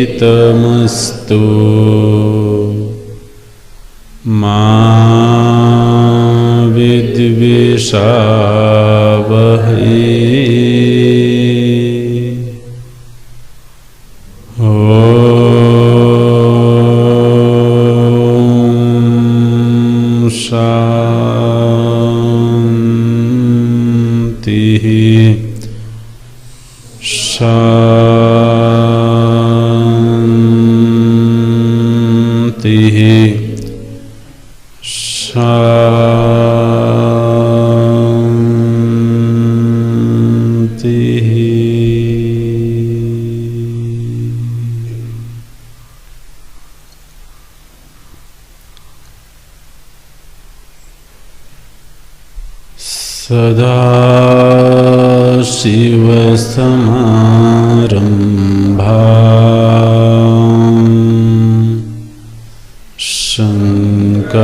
तेजस्विनावधीतमस्तु मा विद्विषावहै। सदाशिवसमारम्भाम् शङ्कराचार्यमध्यमाम्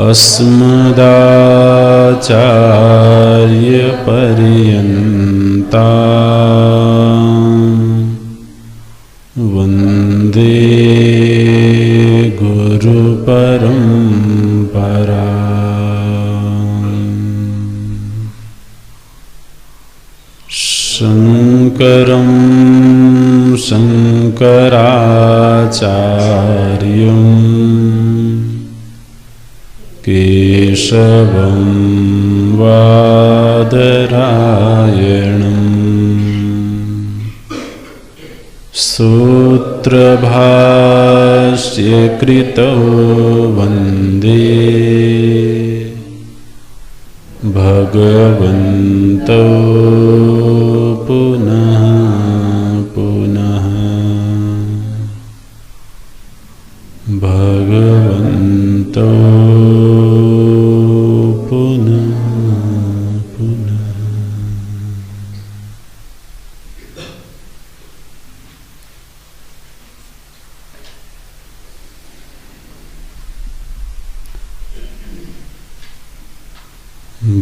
अस्मदाचार्यपर्यन्ताम् वन्दे गुरुपरम्पराम्। शङ्करं शङ्कराचार्यं केशवं बादरायणम् सूत्रभाष्यकृतौ वन्दे भगवन्तौ पुनः पुनः। भगवन्तौ पुनः पुनः।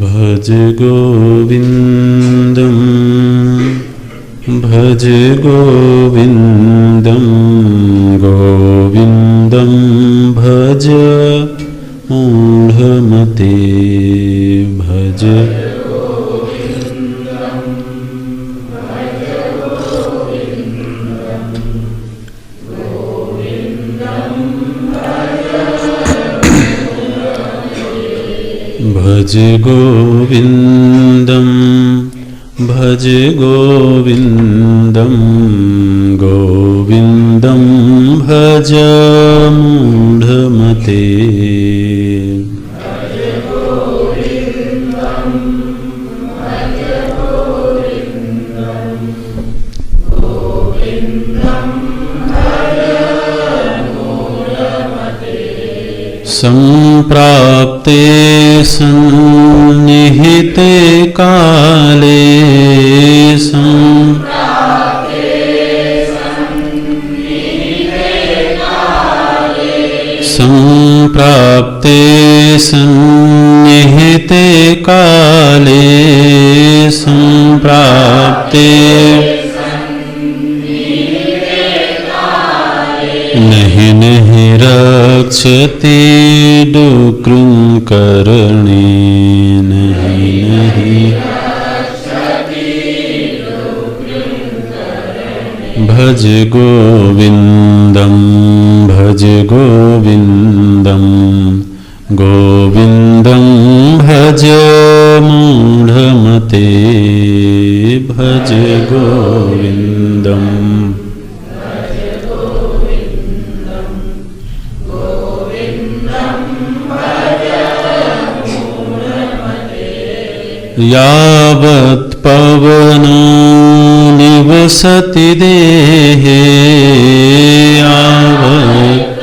भज गोविन्दं भज गोविन्दं गोविन्दं भज मूढमते भज भज गोविन्दं भज गोविन्दं गोविन्दं भज मूढमते संप्राप्ते सन्निहिते काले संप्राप्ते संप्राप्ते सन्निहिते काले संप्राप्ते नहि नहि रक्षति डुकृङ्करणे नहि नहि भज गोविन्दं भज गोविन्दं गोविन्दं भज मूढमते भज गोविन्दम् यावत् पवनो निवसति देहे यावत्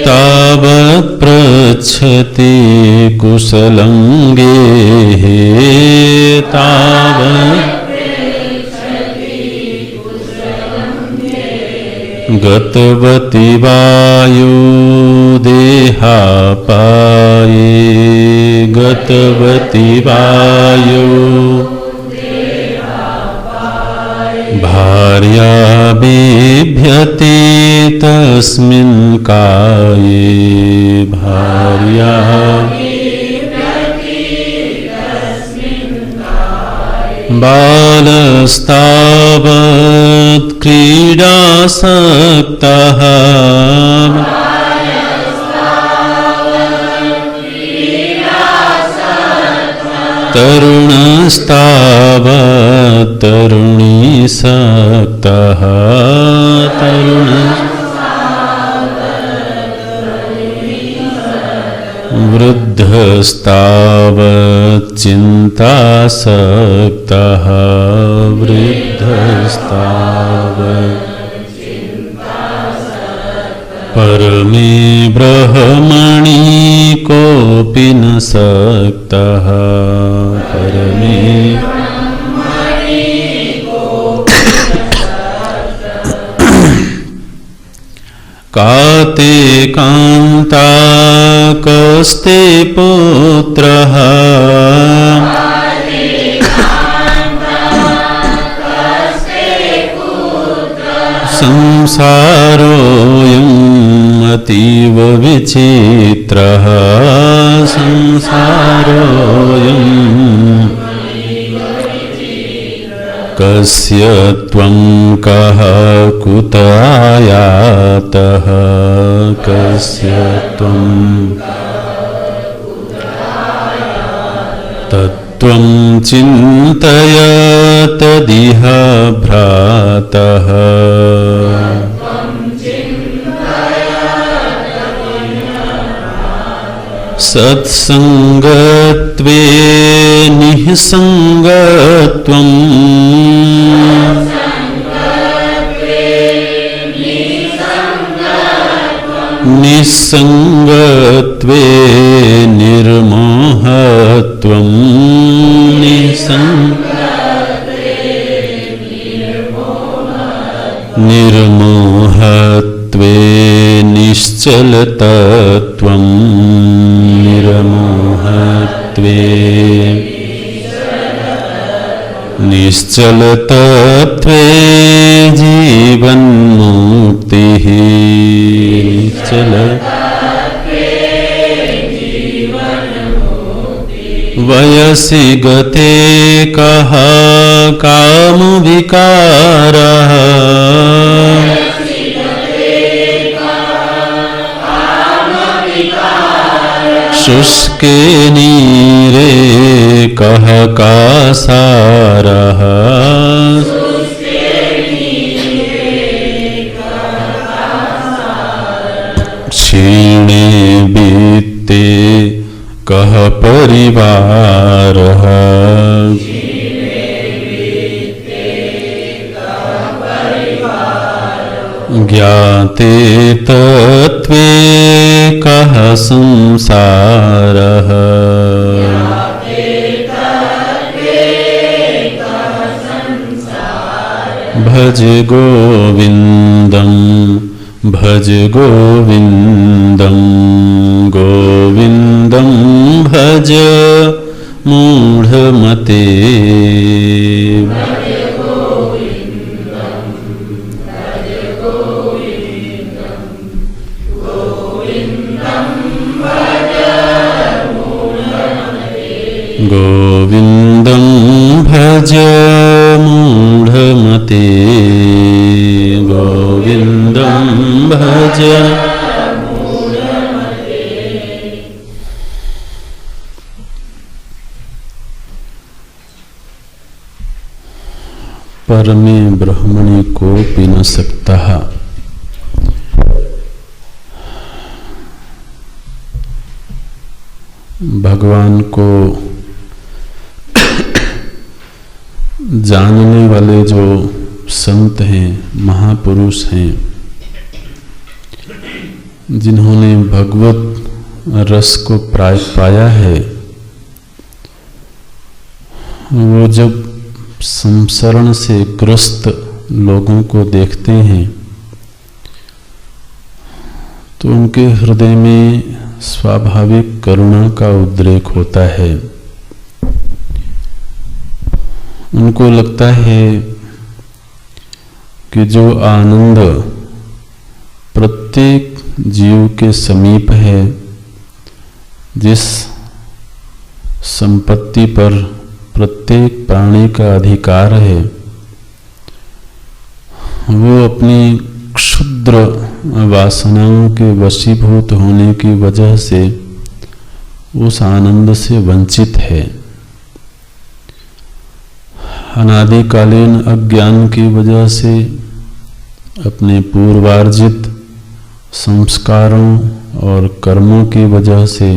तावत् पृच्छति कुशलं गेहे तावत् गतवति वायु देहापाये गतवति वायु भार्या बिभ्यति तस्मिन् काये भार्या बालस्तावत् क्रीडासक्तः तरुणस्तावत् तरुणीसक्तः वृद्धस्तावत् चिन्तासक्तः वृद्धस्तावत् परमे ब्रह्मणि कोऽपि न सक्तः परमे काते कान्ता कस्ते पुत्रः संसारोऽयम् अतीव विचित्रः संसारोऽयम् कस्य त्वं कः कुत आयातः कस्य त्वं तत्त्वं चिन्तय तदिह भ्रातः सत्संगत्वे निःसंगत्वम् निःसंगत्वे निर्मोहत्वम् निर्मोहत्वे निश्चलतत्वम् निर्मोहत्वे निश्चलतत्वे जीवन्मुक्तिः निश्चल वयसि गते कः कामविकारः शुष्के नीरे कः कासारः क्षीणे वित्ते कः परिवारः ज्ञाते तत्त्वे कः संसारः भज गोविंदम भज गोविंदम गोविंदम भज मूढ़मते गोविंदम भज मूढ़मते गोविंदम भज। परमे ब्रह्मणि कोपि न सक्तः भगवान को जानने वाले जो संत हैं, महापुरुष हैं, जिन्होंने भगवत रस को पाया है, वो जब संसरण से ग्रस्त लोगों को देखते हैं तो उनके हृदय में स्वाभाविक करुणा का उद्रेक होता है। उनको लगता है कि जो आनंद प्रत्येक जीव के समीप है, जिस संपत्ति पर प्रत्येक प्राणी का अधिकार है, वो अपनी क्षुद्र वासनाओं के वशीभूत होने की वजह से उस आनंद से वंचित है। अनादिकालीन अज्ञान की वजह से, अपने पूर्वार्जित संस्कारों और कर्मों की वजह से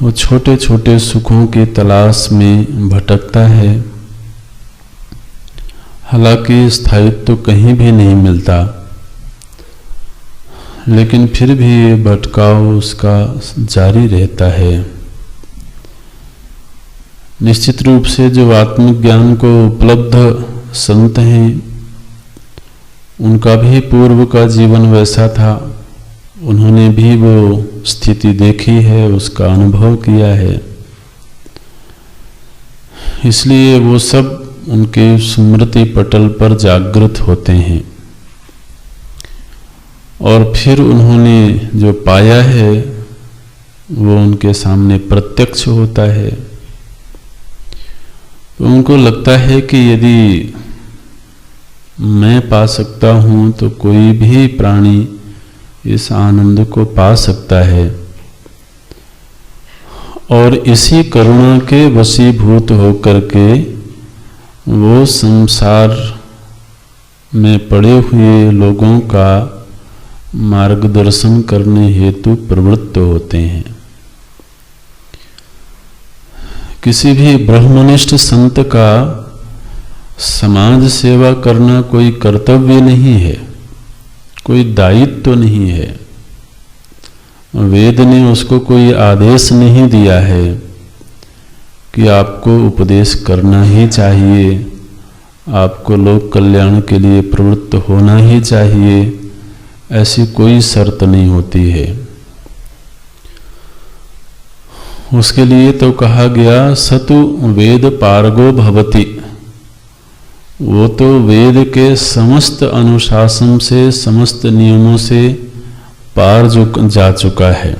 वो छोटे छोटे सुखों की तलाश में भटकता है। हालांकि स्थायित्व तो कहीं भी नहीं मिलता, लेकिन फिर भी ये भटकाव उसका जारी रहता है। निश्चित रूप से जो आत्मज्ञान को उपलब्ध संत हैं, उनका भी पूर्व का जीवन वैसा था। उन्होंने भी वो स्थिति देखी है, उसका अनुभव किया है, इसलिए वो सब उनके स्मृति पटल पर जागृत होते हैं। और फिर उन्होंने जो पाया है वो उनके सामने प्रत्यक्ष होता है। तो उनको लगता है कि यदि मैं पा सकता हूँ तो कोई भी प्राणी इस आनंद को पा सकता है। और इसी करुणा के वशीभूत होकर के वो संसार में पड़े हुए लोगों का मार्गदर्शन करने हेतु प्रवृत्त होते हैं। किसी भी ब्रह्मनिष्ठ संत का समाज सेवा करना कोई कर्तव्य नहीं है, कोई दायित्व तो नहीं है। वेद ने उसको कोई आदेश नहीं दिया है कि आपको उपदेश करना ही चाहिए, आपको लोक कल्याण के लिए प्रवृत्त होना ही चाहिए, ऐसी कोई शर्त नहीं होती है। उसके लिए तो कहा गया सतु वेद पारगो भवति, वो तो वेद के समस्त अनुशासन से, समस्त नियमों से पार जा चुका है।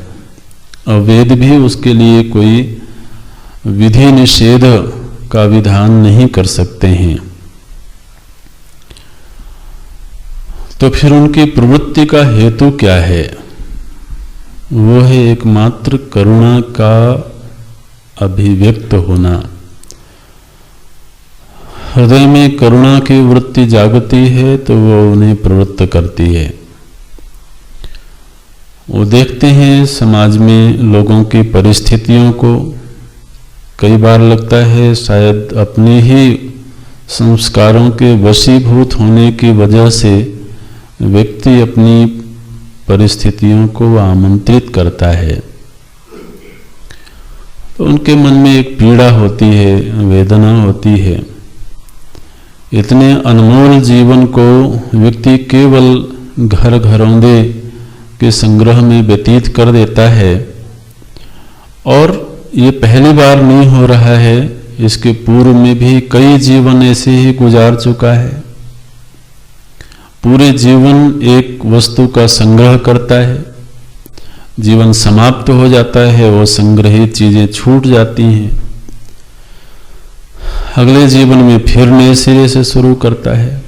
और वेद भी उसके लिए कोई विधि निषेध का विधान नहीं कर सकते हैं। तो फिर उनकी प्रवृत्ति का हेतु क्या है? वो है एकमात्र करुणा का अभिव्यक्त होना। हृदय में करुणा की वृत्ति जागती है तो वो उन्हें प्रवृत्त करती है। वो देखते हैं समाज में लोगों की परिस्थितियों को, कई बार लगता है शायद अपने ही संस्कारों के वशीभूत होने की वजह से व्यक्ति अपनी परिस्थितियों को आमंत्रित करता है। तो उनके मन में एक पीड़ा होती है, वेदना होती है इतने अनमोल जीवन को व्यक्ति केवल घर घरौंदे के संग्रह में व्यतीत कर देता है, और ये पहली बार नहीं हो रहा है, इसके पूर्व में भी कई जीवन ऐसे ही गुजार चुका है। पूरे जीवन एक वस्तु का संग्रह करता है, जीवन समाप्त हो जाता है, वो संग्रहित चीजें छूट जाती हैं, अगले जीवन में फिर नए सिरे से शुरू करता है,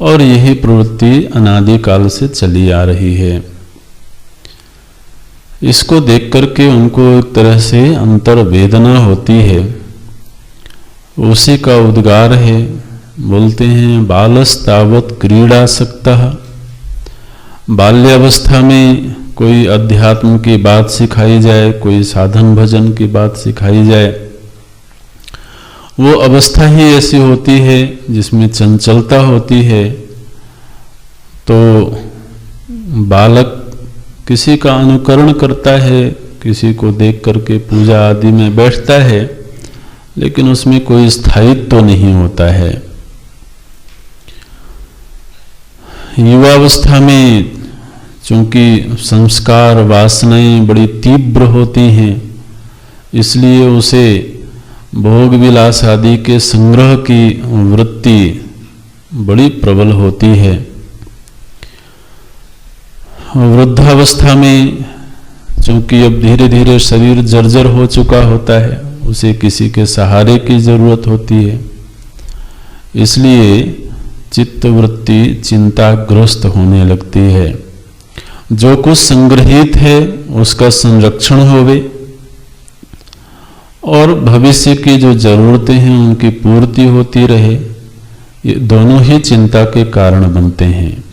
और यही प्रवृत्ति अनादिकाल से चली आ रही है। इसको देख करके उनको एक तरह से अंतर्वेदना होती है। उसी का उद्गार है, बोलते हैं बालस्तावत् क्रीडासक्तः। बाल्यावस्था में कोई अध्यात्म की बात सिखाई जाए, कोई साधन भजन की बात सिखाई जाए, वो अवस्था ही ऐसी होती है जिसमें चंचलता होती है। तो बालक किसी का अनुकरण करता है, किसी को देख करके पूजा आदि में बैठता है, लेकिन उसमें कोई स्थायित्व तो नहीं होता है। युवावस्था में चूंकि संस्कार वासनाएं बड़ी तीव्र होती हैं, इसलिए उसे भोग विलास आदि के संग्रह की वृत्ति बड़ी प्रबल होती है। वृद्धावस्था में चूंकि अब धीरे धीरे शरीर जर्जर हो चुका होता है, उसे किसी के सहारे की जरूरत होती है, इसलिए चित्तवृत्ति चिंताग्रस्त होने लगती है। जो कुछ संग्रहित है उसका संरक्षण होवे, और भविष्य की जो जरूरतें हैं उनकी पूर्ति होती रहे, ये दोनों ही चिंता के कारण बनते हैं।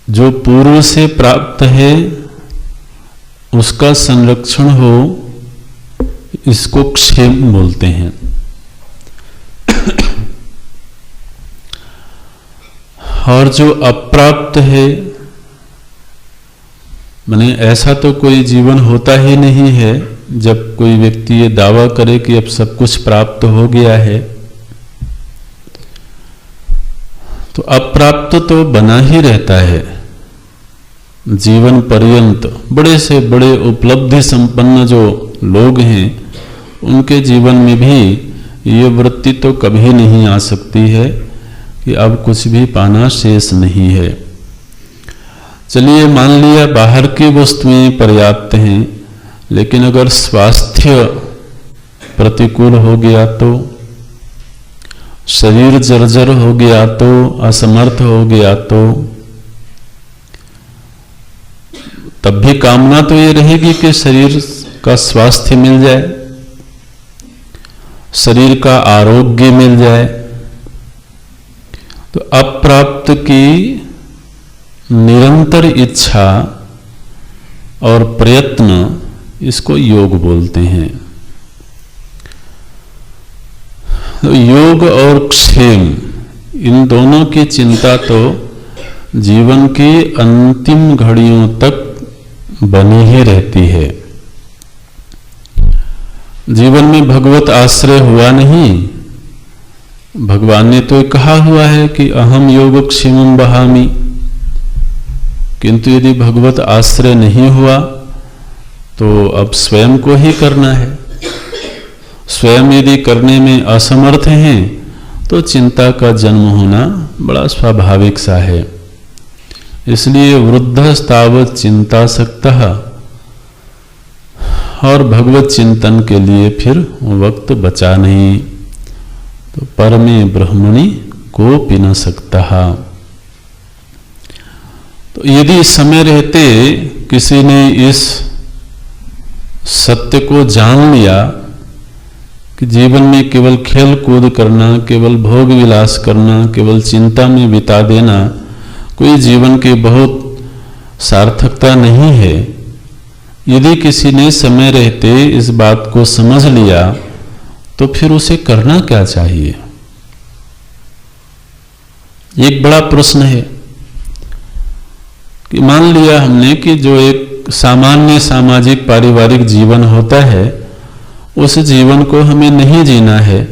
जो पूर्व से प्राप्त है उसका संरक्षण हो, इसको क्षेम बोलते हैं। और जो अप्राप्त है, माने ऐसा तो कोई जीवन होता ही नहीं है जब कोई व्यक्ति ये दावा करे कि अब सब कुछ प्राप्त हो गया है। तो अप्राप्त तो बना ही रहता है जीवन पर्यंत। बड़े से बड़े उपलब्धि संपन्न जो लोग हैं, उनके जीवन में भी ये वृत्ति तो कभी नहीं आ सकती है कि अब कुछ भी पाना शेष नहीं है। चलिए मान लिया बाहर की वस्तुएं पर्याप्त हैं, लेकिन अगर स्वास्थ्य प्रतिकूल हो गया, तो शरीर जर्जर हो गया, तो असमर्थ हो गया, तो तब भी कामना तो ये रहेगी कि शरीर का स्वास्थ्य मिल जाए, शरीर का आरोग्य मिल जाए। तो अप्राप्त की निरंतर इच्छा और प्रयत्न, इसको योग बोलते हैं। तो योग और क्षेम, इन दोनों की चिंता तो जीवन की अंतिम घड़ियों तक बनी ही रहती है। जीवन में भगवत आश्रय हुआ नहीं। भगवान ने तो कहा हुआ है कि अहम योग क्षेमम बहामी, किंतु यदि भगवत आश्रय नहीं हुआ तो अब स्वयं को ही करना है। स्वयं यदि करने में असमर्थ हैं तो चिंता का जन्म होना बड़ा स्वाभाविक सा है। इसलिए वृद्धस्तावत् चिंतासक्तः, और भगवत चिंतन के लिए फिर वक्त बचा नहीं। तो परमे ब्रह्मणि कोपि न सकतः। तो यदि समय रहते किसी ने इस सत्य को जान लिया कि जीवन में केवल खेल कूद करना, केवल भोग विलास करना, केवल चिंता में बिता देना कोई जीवन की बहुत सार्थकता नहीं है, यदि किसी ने समय रहते इस बात को समझ लिया, तो फिर उसे करना क्या चाहिए? एक बड़ा प्रश्न है कि मान लिया हमने कि जो एक सामान्य सामाजिक पारिवारिक जीवन होता है, उस जीवन को हमें नहीं जीना है,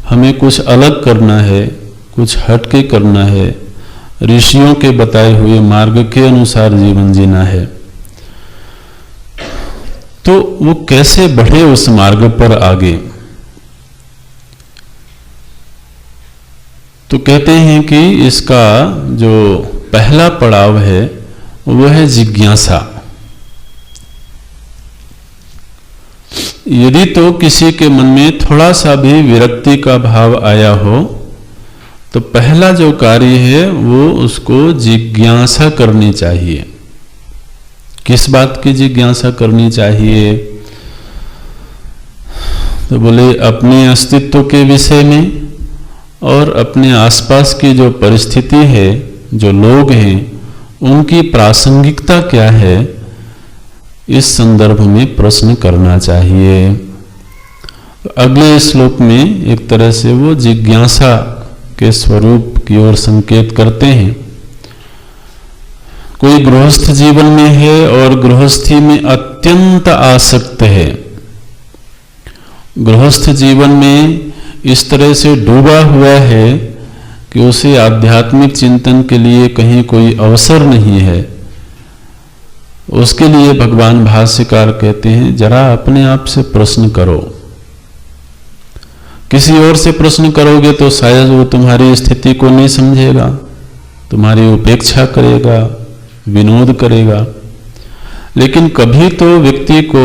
हमें कुछ अलग करना है, कुछ हटके करना है, ऋषियों के बताए हुए मार्ग के अनुसार जीवन जीना है, तो वो कैसे बढ़े उस मार्ग पर आगे? तो कहते हैं कि इसका जो पहला पड़ाव है वो है जिज्ञासा। यदि तो किसी के मन में थोड़ा सा भी विरक्ति का भाव आया हो तो पहला जो कार्य है वो उसको जिज्ञासा करनी चाहिए। किस बात की जिज्ञासा करनी चाहिए? तो बोले अपने अस्तित्व के विषय में और अपने आसपास की जो परिस्थिति है, जो लोग हैं, उनकी प्रासंगिकता क्या है, इस संदर्भ में प्रश्न करना चाहिए। अगले श्लोक में एक तरह से वो जिज्ञासा के स्वरूप की ओर संकेत करते हैं। कोई गृहस्थ जीवन में है और गृहस्थी में अत्यंत आसक्त है, गृहस्थ जीवन में इस तरह से डूबा हुआ है कि उसे आध्यात्मिक चिंतन के लिए कहीं कोई अवसर नहीं है, उसके लिए भगवान भाष्यकार कहते हैं जरा अपने आप से प्रश्न करो। किसी और से प्रश्न करोगे तो शायद वो तुम्हारी स्थिति को नहीं समझेगा, तुम्हारी उपेक्षा करेगा, विनोद करेगा। लेकिन कभी तो व्यक्ति को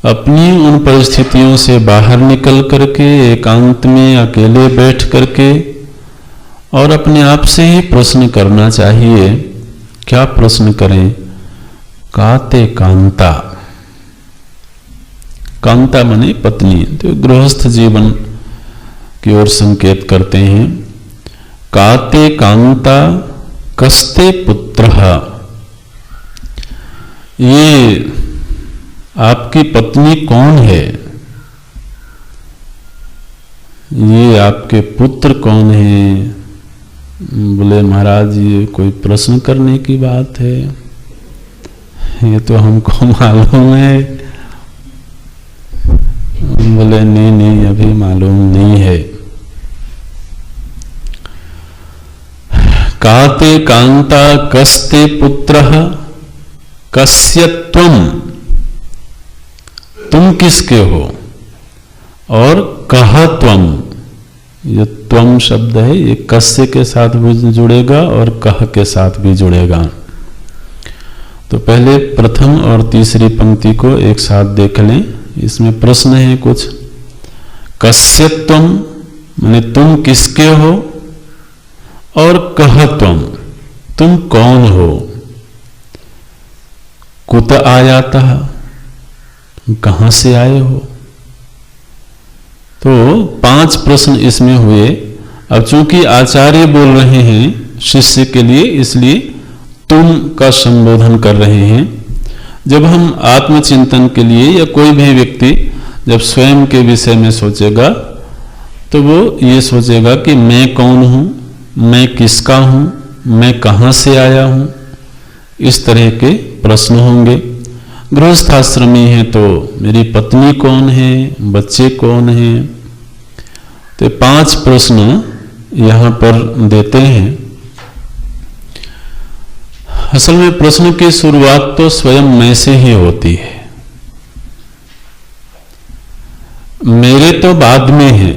अपनी उन परिस्थितियों से बाहर निकल करके एकांत में अकेले बैठ करके और अपने आप से ही प्रश्न करना चाहिए। क्या प्रश्न करें? काते कांता, कांता माने पत्नी, तो गृहस्थ जीवन की ओर संकेत करते हैं। काते कांता कस्ते पुत्रः, ये आपकी पत्नी कौन है, ये आपके पुत्र कौन है? बोले महाराज ये कोई प्रश्न करने की बात है, ये तो हमको मालूम है। बोले नहीं नहीं अभी मालूम नहीं है। काते कांता कस्ते पुत्रः कस्य त्वम्, तुम किसके हो, और कह त्वम्, ये त्वम् शब्द है ये कस्य के साथ भी जुड़ेगा और कह के साथ भी जुड़ेगा। तो पहले प्रथम और तीसरी पंक्ति को एक साथ देख लें, इसमें प्रश्न है कुछ। कस्य त्वम् माने तुम किसके हो, और कह त्वम् तुम कौन हो, कुत आयातः कहां से आए हो। तो 5 प्रश्न इसमें हुए। अब चूंकि आचार्य बोल रहे हैं शिष्य के लिए, इसलिए तुम का संबोधन कर रहे हैं। जब हम आत्मचिंतन के लिए या कोई भी व्यक्ति जब स्वयं के विषय में सोचेगा तो वो ये सोचेगा कि मैं कौन हूं, मैं किसका हूं, मैं कहां से आया हूं, इस तरह के प्रश्न होंगे। गृहस्थाश्रमी है तो मेरी पत्नी कौन है, बच्चे कौन हैं। तो 5 प्रश्न यहां पर देते हैं। असल में प्रश्न की शुरुआत तो स्वयं मैं से ही होती है। मेरे तो बाद में है।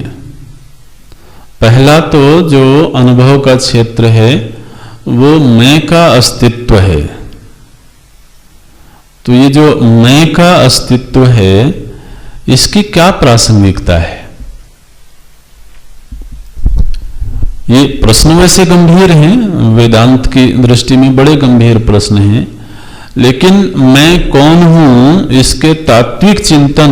पहला तो जो अनुभव का क्षेत्र है वो मैं का अस्तित्व है। तो ये जो मैं का अस्तित्व है इसकी क्या प्रासंगिकता है? ये प्रश्न वैसे गंभीर हैं, वेदांत की दृष्टि में बड़े गंभीर प्रश्न हैं, लेकिन मैं कौन हूं इसके तात्विक चिंतन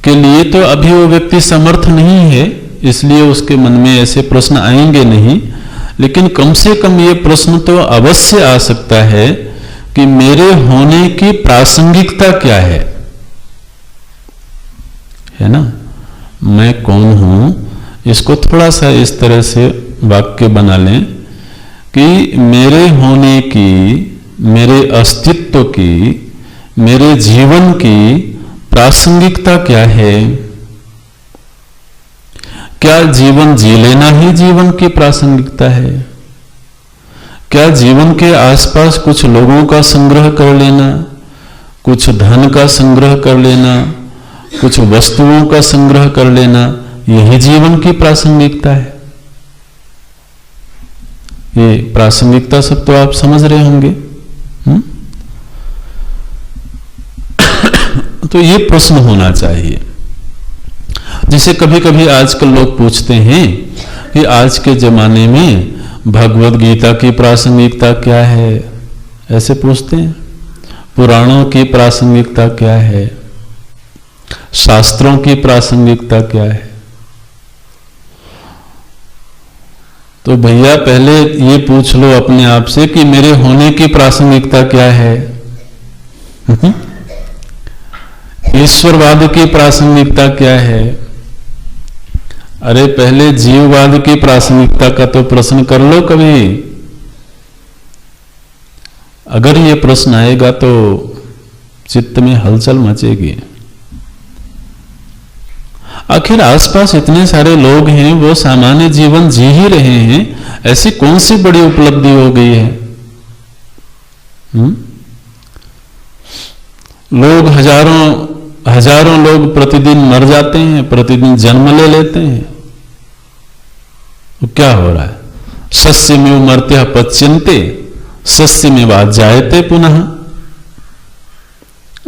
के लिए तो अभी वो व्यक्ति समर्थ नहीं है, इसलिए उसके मन में ऐसे प्रश्न आएंगे नहीं। लेकिन कम से कम ये प्रश्न तो अवश्य आ सकता है कि मेरे होने की प्रासंगिकता क्या है ना। मैं कौन हूं, इसको थोड़ा सा इस तरह से वाक्य बना लें कि मेरे होने की, मेरे अस्तित्व की, मेरे जीवन की प्रासंगिकता क्या है। क्या जीवन जी लेना ही जीवन की प्रासंगिकता है? क्या जीवन के आसपास कुछ लोगों का संग्रह कर लेना, कुछ धन का संग्रह कर लेना, कुछ वस्तुओं का संग्रह कर लेना, यही जीवन की प्रासंगिकता है? ये प्रासंगिकता सब तो आप समझ रहे होंगे। तो ये प्रश्न होना चाहिए, जिसे कभी कभी आजकल लोग पूछते हैं कि आज के जमाने में भगवद गीता की प्रासंगिकता क्या है, ऐसे पूछते हैं। पुराणों की प्रासंगिकता क्या है, शास्त्रों की प्रासंगिकता क्या है? तो भैया पहले ये पूछ लो अपने आप से कि मेरे होने की प्रासंगिकता क्या है? ईश्वरवाद की प्रासंगिकता क्या है? अरे पहले जीववाद की प्रासंगिकता का तो प्रश्न कर लो कभी। अगर ये प्रश्न आएगा तो चित्त में हलचल मचेगी। आखिर आसपास इतने सारे लोग हैं, वो सामान्य जीवन जी ही रहे हैं, ऐसी कौन सी बड़ी उपलब्धि हो गई है? लोग हजारों लोग प्रतिदिन मर जाते हैं, प्रतिदिन जन्म ले लेते हैं। तो क्या हो रहा है? सस्य में मर्त्य पच्यन्ते सस्य में बात जायते पुनः।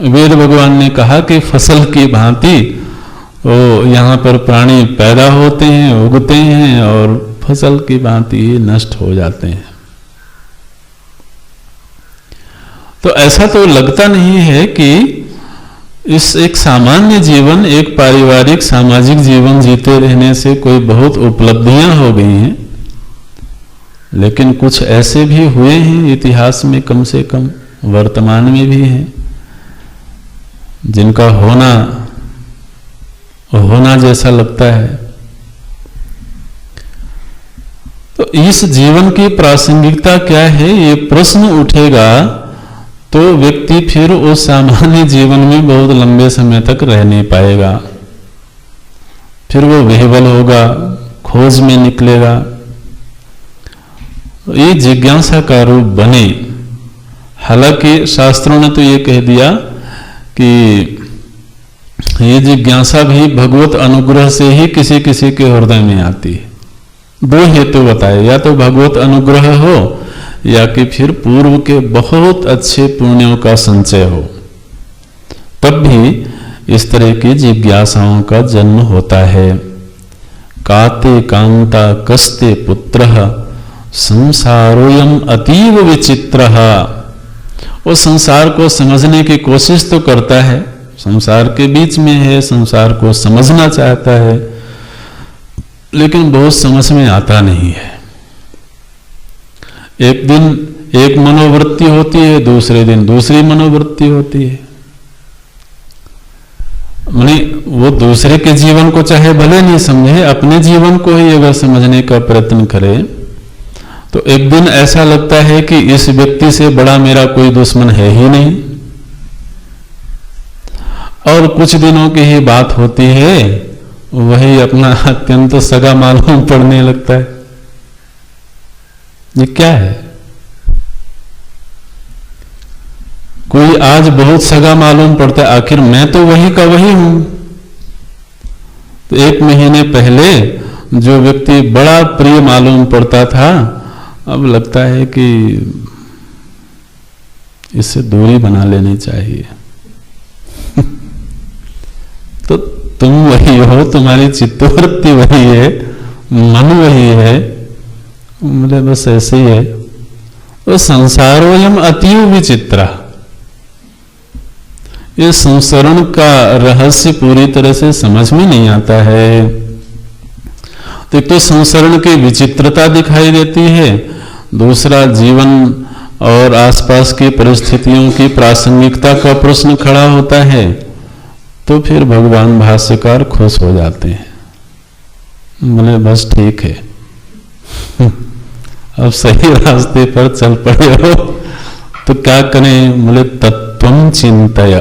वेद भगवान ने कहा कि फसल की भांति वो यहां पर प्राणी पैदा होते हैं, उगते हैं और फसल की भांति नष्ट हो जाते हैं। तो ऐसा तो लगता नहीं है कि इस एक सामान्य जीवन, एक पारिवारिक सामाजिक जीवन जीते रहने से कोई बहुत उपलब्धियां हो गई हैं, लेकिन कुछ ऐसे भी हुए हैं इतिहास में, कम से कम वर्तमान में भी हैं, जिनका होना जैसा लगता है। तो इस जीवन की प्रासंगिकता क्या है, ये प्रश्न उठेगा तो व्यक्ति फिर उस सामान्य जीवन में बहुत लंबे समय तक रह नहीं पाएगा। फिर वो विह्वल होगा, खोज में निकलेगा। ये जिज्ञासा का रूप बने। हालांकि शास्त्रों ने तो ये कह दिया कि ये जिज्ञासा भी भगवत अनुग्रह से ही किसी किसी के हृदय में आती है। दो हेतु बताए, या तो भगवत अनुग्रह हो या कि फिर पूर्व के बहुत अच्छे पुण्यों का संचय हो, तब भी इस तरह की जिज्ञासाओं का जन्म होता है। काते कांता कस्ते पुत्रः संसारोयम अतीव विचित्रः। वो संसार को समझने की कोशिश तो करता है, संसार के बीच में है, संसार को समझना चाहता है, लेकिन बहुत समझ में आता नहीं है। एक दिन एक मनोवृत्ति होती है, दूसरे दिन दूसरी मनोवृत्ति होती है। माने वो दूसरे के जीवन को चाहे भले नहीं समझे, अपने जीवन को ही अगर समझने का प्रयत्न करे तो एक दिन ऐसा लगता है कि इस व्यक्ति से बड़ा मेरा कोई दुश्मन है ही नहीं। और कुछ दिनों की ही बात होती है, वही अपना अत्यंत सगा मालूम पड़ने लगता है। ये क्या है? कोई आज बहुत सगा मालूम पड़ता है, आखिर मैं तो वही का वही हूं। तो एक महीने पहले जो व्यक्ति बड़ा प्रिय मालूम पड़ता था, अब लगता है कि इससे दूरी बना लेनी चाहिए। तो तुम वही हो, तुम्हारी चित्तवृत्ति वही है, मन वही है, मतलब बस ऐसे ही है। तो संसारोयम अतीव विचित्र। ये संसरण का रहस्य पूरी तरह से समझ में नहीं आता है। तो संसरण की विचित्रता दिखाई देती है, दूसरा जीवन और आसपास की परिस्थितियों की प्रासंगिकता का प्रश्न खड़ा होता है। तो फिर भगवान भाष्यकार खुश हो जाते हैं, बोले बस ठीक है, अब सही रास्ते पर चल पड़े हो। तो क्या करें? बोले तत्वं चिंतय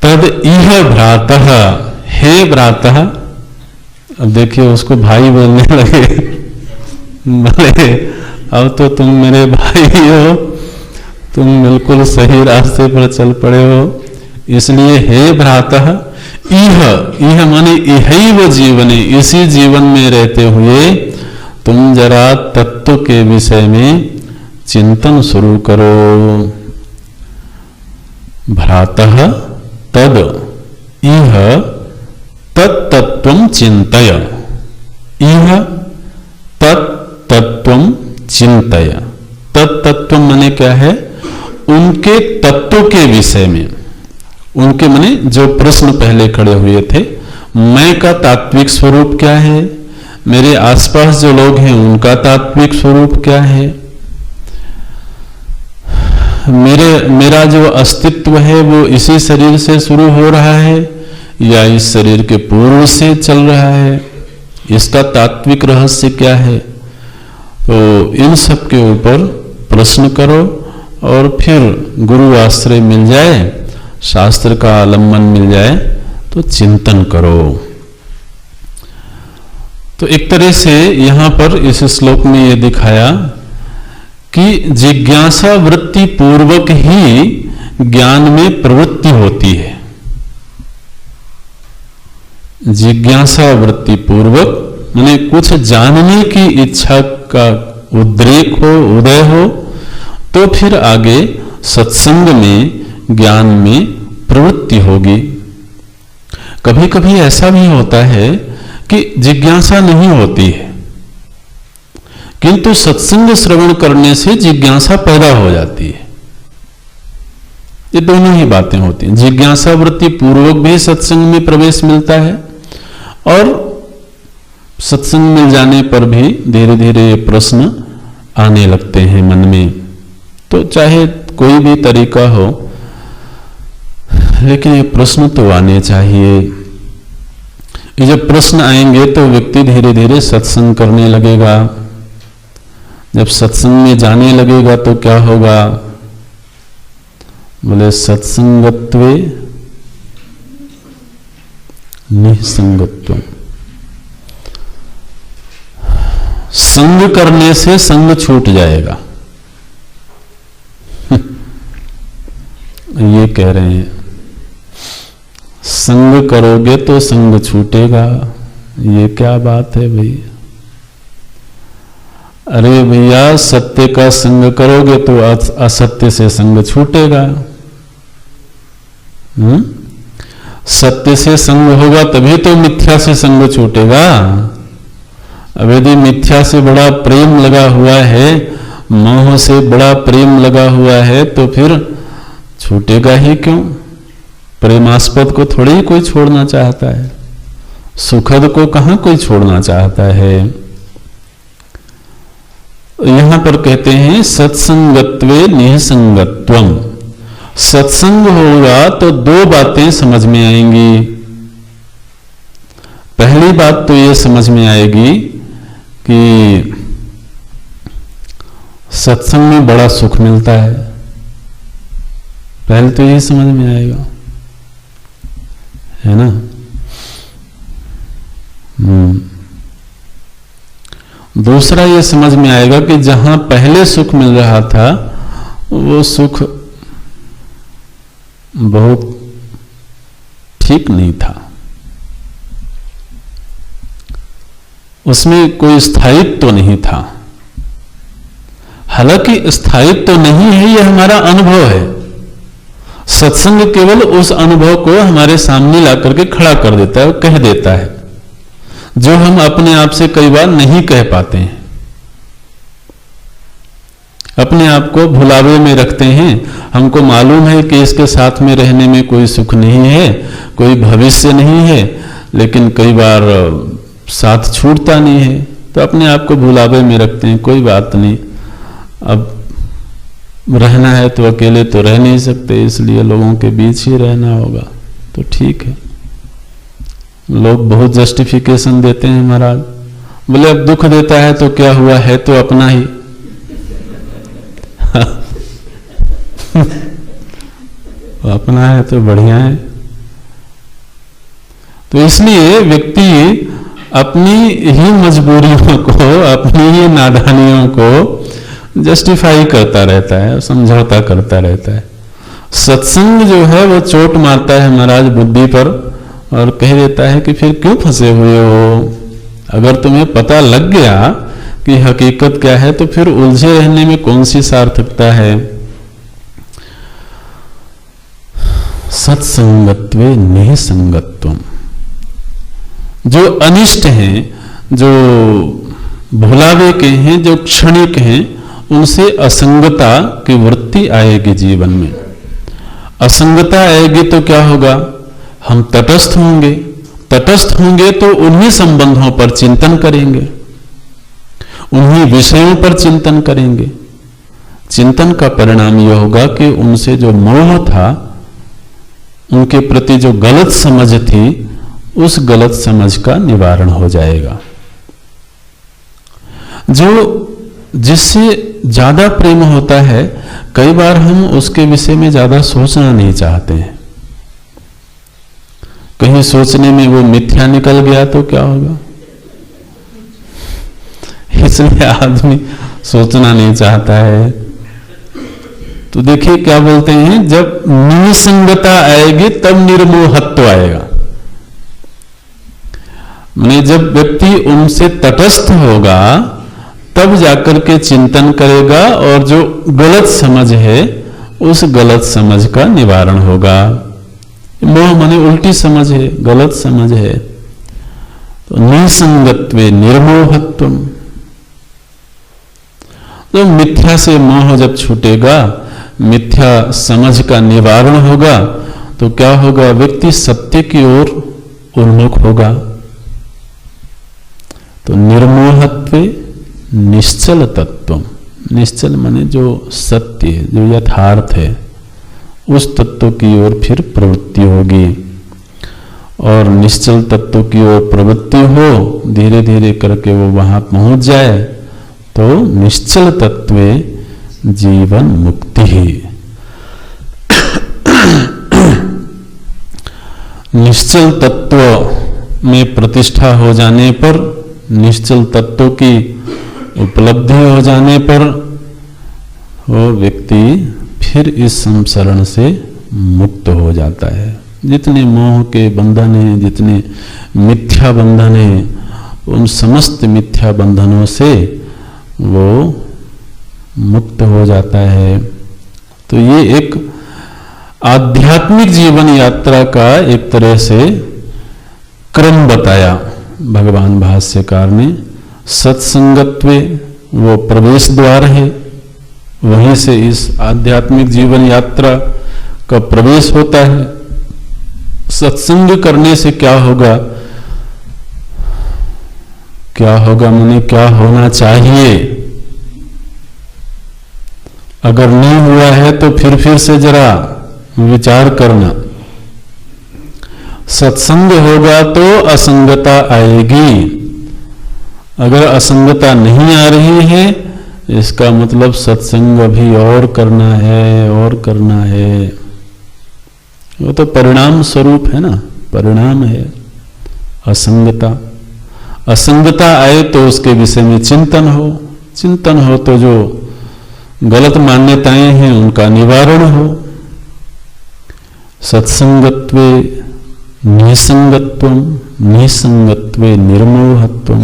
तद इह भ्रातः हे भ्राता, अब देखिए उसको भाई बोलने लगे। बोले अब तो तुम मेरे भाई हो, तुम बिल्कुल सही रास्ते पर चल पड़े हो, इसलिए हे भ्राता, इह माने इहैव जीवने, इसी जीवन में रहते हुए तुम जरा तत्व के विषय में चिंतन शुरू करो। भ्रातः तद इह तत्तत्वं चिंतय, इह तत्तत्वं चिंतय। तत्तत्व माने क्या है? उनके तत्व के विषय में, उनके माने जो प्रश्न पहले खड़े हुए थे, मैं का तात्विक स्वरूप क्या है, मेरे आसपास जो लोग हैं उनका तात्विक स्वरूप क्या है, मेरा जो अस्तित्व है वो इसी शरीर से शुरू हो रहा है या इस शरीर के पूर्व से चल रहा है, इसका तात्विक रहस्य क्या है। तो इन सब के ऊपर प्रश्न करो और फिर गुरु आश्रय मिल जाए, शास्त्र का आलम्बन मिल जाए तो चिंतन करो। तो एक तरह से यहां पर इस श्लोक में ये दिखाया कि जिज्ञासा वृत्ति पूर्वक ही ज्ञान में प्रवृत्ति होती है। जिज्ञासा वृत्ति पूर्वक माने कुछ जानने की इच्छा का उद्रेक हो, उदय हो, तो फिर आगे सत्संग में ज्ञान में प्रवृत्ति होगी। कभी कभी ऐसा भी होता है कि जिज्ञासा नहीं होती है, किंतु सत्संग श्रवण करने से जिज्ञासा पैदा हो जाती है। ये दोनों ही बातें होती हैं। जिज्ञासा वृत्ति पूर्वक भी सत्संग में प्रवेश मिलता है और सत्संग मिल जाने पर भी धीरे धीरे प्रश्न आने लगते हैं मन में। तो चाहे कोई भी तरीका हो, लेकिन ये प्रश्न तो आने चाहिए। ये जब प्रश्न आएंगे तो व्यक्ति धीरे धीरे सत्संग करने लगेगा। जब सत्संग में जाने लगेगा तो क्या होगा? बोले सत्संगत्वे निसंगत्वम। संग करने से संग छूट जाएगा। ये कह रहे हैं संग करोगे तो संग छूटेगा। ये क्या बात है भाई? अरे भैया, सत्य का संग करोगे तो असत्य से संग छूटेगा। सत्य से संग होगा तभी तो मिथ्या से संग छूटेगा। अब यदि मिथ्या से बड़ा प्रेम लगा हुआ है, मोह से बड़ा प्रेम लगा हुआ है, तो फिर छूटेगा ही क्यों? प्रेमास्पद को थोड़ी ही कोई छोड़ना चाहता है, सुखद को कहां कोई छोड़ना चाहता है। यहां पर कहते हैं सत्संगत्वे निसंगत्वम। सत्संग होगा तो दो बातें समझ में आएंगी। पहली बात तो ये समझ में आएगी कि सत्संग में बड़ा सुख मिलता है। पहले तो ये समझ में आएगा, है ना। दूसरा ये समझ में आएगा कि जहां पहले सुख मिल रहा था वो सुख बहुत ठीक नहीं था, उसमें कोई स्थायित्व तो नहीं था। हालांकि स्थायित्व तो नहीं है, ये हमारा अनुभव है। सत्संग केवल उस अनुभव को हमारे सामने ला करके खड़ा कर देता है, कह देता है, जो हम अपने आप से कई बार नहीं कह पाते हैं। अपने आप को भुलावे में रखते हैं। हमको मालूम है कि इसके साथ में रहने में कोई सुख नहीं है, कोई भविष्य नहीं है, लेकिन कई बार साथ छूटता नहीं है, तो अपने आप को भुलावे में रखते हैं। कोई बात नहीं, अब रहना है तो अकेले तो रह नहीं सकते, इसलिए लोगों के बीच ही रहना होगा, तो ठीक है। लोग बहुत जस्टिफिकेशन देते हैं महाराज। बोले अब दुख देता है तो क्या हुआ, है तो अपना ही। अपना है तो बढ़िया है। तो इसलिए व्यक्ति अपनी ही मजबूरियों को, अपनी ही नादानियों को जस्टिफाई करता रहता है, समझौता करता रहता है। सत्संग जो है वो चोट मारता है महाराज बुद्धि पर और कह देता है कि फिर क्यों फंसे हुए हो। अगर तुम्हें पता लग गया कि हकीकत क्या है तो फिर उलझे रहने में कौन सी सार्थकता है। सत्संगत्वे निसंगत्वम, जो अनिष्ट हैं, जो भुलावे के हैं, जो क्षणिक हैं, उनसे असंगता की वृत्ति आएगी जीवन में। असंगता आएगी तो क्या होगा, हम तटस्थ होंगे। तटस्थ होंगे तो उन्हीं संबंधों पर चिंतन करेंगे, उन्हीं विषयों पर चिंतन करेंगे। चिंतन का परिणाम यह होगा कि उनसे जो मोह था, उनके प्रति जो गलत समझ थी, उस गलत समझ का निवारण हो जाएगा। जो जिससे ज्यादा प्रेम होता है, कई बार हम उसके विषय में ज्यादा सोचना नहीं चाहते हैं। कहीं सोचने में वो मिथ्या निकल गया तो क्या होगा, इसलिए आदमी सोचना नहीं चाहता है। तो देखिए क्या बोलते हैं, जब निसंगता आएगी तब निर्मोहत्व आएगा। माने जब व्यक्ति उनसे तटस्थ होगा तब जाकर के चिंतन करेगा और जो गलत समझ है उस गलत समझ का निवारण होगा। मोह माने उल्टी समझ है, गलत समझ है। तो निसंगत्वे निर्मोहत्वम, तो मिथ्या से मोह जब छूटेगा, मिथ्या समझ का निवारण होगा, तो क्या होगा, व्यक्ति सत्य की ओर उन्मुख होगा। तो निर्मोहत्वे निश्चल तत्व, निश्चल माने जो सत्य, जो यथार्थ है, उस तत्व की ओर फिर प्रवृत्ति होगी। और निश्चल तत्व की ओर प्रवृत्ति हो, धीरे धीरे करके वो वहां पहुंच जाए तो निश्चल तत्वे जीवन मुक्ति ही। निश्चल तत्व में प्रतिष्ठा हो जाने पर, निश्चल तत्व की उपलब्धि हो जाने पर वो व्यक्ति फिर इस संसरण से मुक्त हो जाता है। जितने मोह के बंधन हैं, जितने मिथ्या बंधन हैं, उन समस्त मिथ्या बंधनों से वो मुक्त हो जाता है। तो ये एक आध्यात्मिक जीवन यात्रा का एक तरह से क्रम बताया भगवान भाष्यकार ने। सत्संगत्वे वो प्रवेश द्वार है, वहीं से इस आध्यात्मिक जीवन यात्रा का प्रवेश होता है। सत्संग करने से क्या होगा, क्या होगा माने क्या होना चाहिए। अगर नहीं हुआ है तो फिर से जरा विचार करना। सत्संग होगा तो असंगता आएगी। अगर असंगता नहीं आ रही है, इसका मतलब सत्संग अभी और करना है, और करना है। वो तो परिणाम स्वरूप है ना, परिणाम है असंगता। असंगता आए तो उसके विषय में चिंतन हो, चिंतन हो तो जो गलत मान्यताएं हैं उनका निवारण हो। सत्संगत्वे निसंगत्वम, निसंगत्वे निर्मोहत्वम,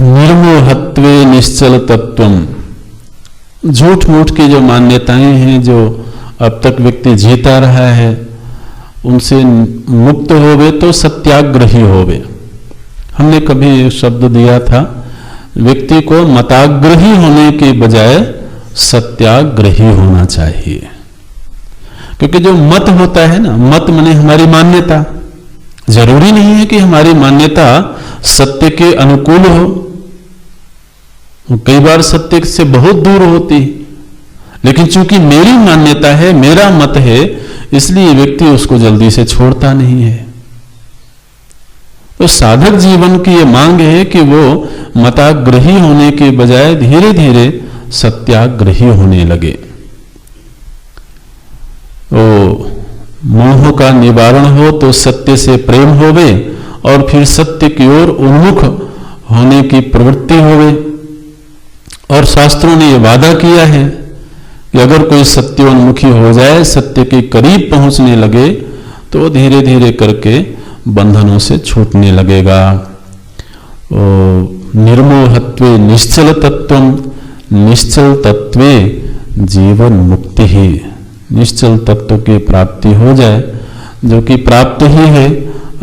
निर्मोहत्वे निश्चल तत्वम। झूठ मूठ की जो मान्यताएं हैं, जो अब तक व्यक्ति जीता रहा है, उनसे मुक्त होवे तो सत्याग्रही होवे। हमने कभी एक शब्द दिया था, व्यक्ति को मताग्रही होने के बजाय सत्याग्रही होना चाहिए। क्योंकि जो मत होता है ना, मत माने हमारी मान्यता, जरूरी नहीं है कि हमारी मान्यता सत्य के अनुकूल हो। कई बार सत्य से बहुत दूर होती, लेकिन चूंकि मेरी मान्यता है, मेरा मत है, इसलिए व्यक्ति उसको जल्दी से छोड़ता नहीं है। तो साधक जीवन की यह मांग है कि वो मताग्रही होने के बजाय धीरे धीरे सत्याग्रही होने लगे। तो मोह का निवारण हो तो सत्य से प्रेम होवे और फिर सत्य की ओर उन्मुख होने की प्रवृत्ति होवे। और शास्त्रों ने यह वादा किया है कि अगर कोई सत्योन्मुखी हो जाए, सत्य के करीब पहुंचने लगे, तो धीरे धीरे करके बंधनों से छूटने लगेगा। निर्मोहत्वे निश्चल तत्वम, निश्चल तत्वे जीवन मुक्ति ही। निश्चल तत्व की प्राप्ति हो जाए, जो कि प्राप्त ही है,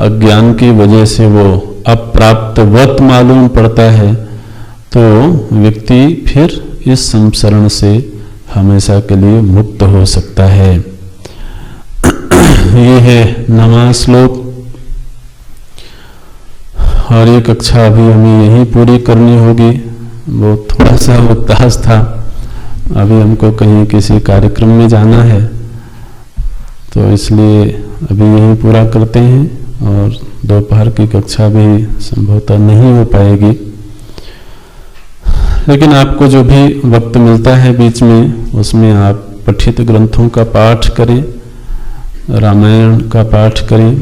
अज्ञान की वजह से वो अप्राप्तवत मालूम पड़ता है, तो व्यक्ति फिर इस संसरण से हमेशा के लिए मुक्त हो सकता है। ये है 9वां श्लोक। और ये कक्षा अभी हमें यही पूरी करनी होगी। वो थोड़ा सा उदास था, अभी हमको कहीं किसी कार्यक्रम में जाना है, तो इसलिए अभी यही पूरा करते हैं। और दोपहर की कक्षा भी संभवतः नहीं हो पाएगी, लेकिन आपको जो भी वक्त मिलता है बीच में, उसमें आप पठित ग्रंथों का पाठ करें, रामायण का पाठ करें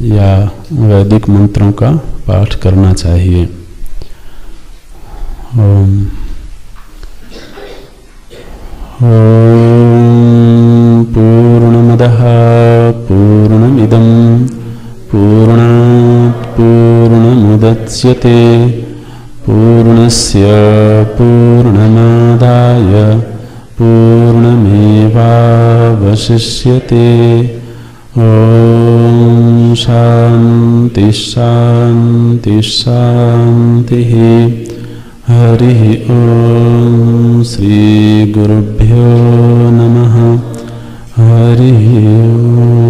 या वैदिक मंत्रों का पाठ करना चाहिए। ओम पूर्णमदः पूर्णमिदं पूर्णात् पूर्णमुदच्यते पूर्णस्य पूर्णमादाय पूर्णमेवावशिष्यते। ॐ शान्ति शान्ति शान्तिः। हरिः ॐ श्री गुरुभ्यो नमः। हरिः ॐ।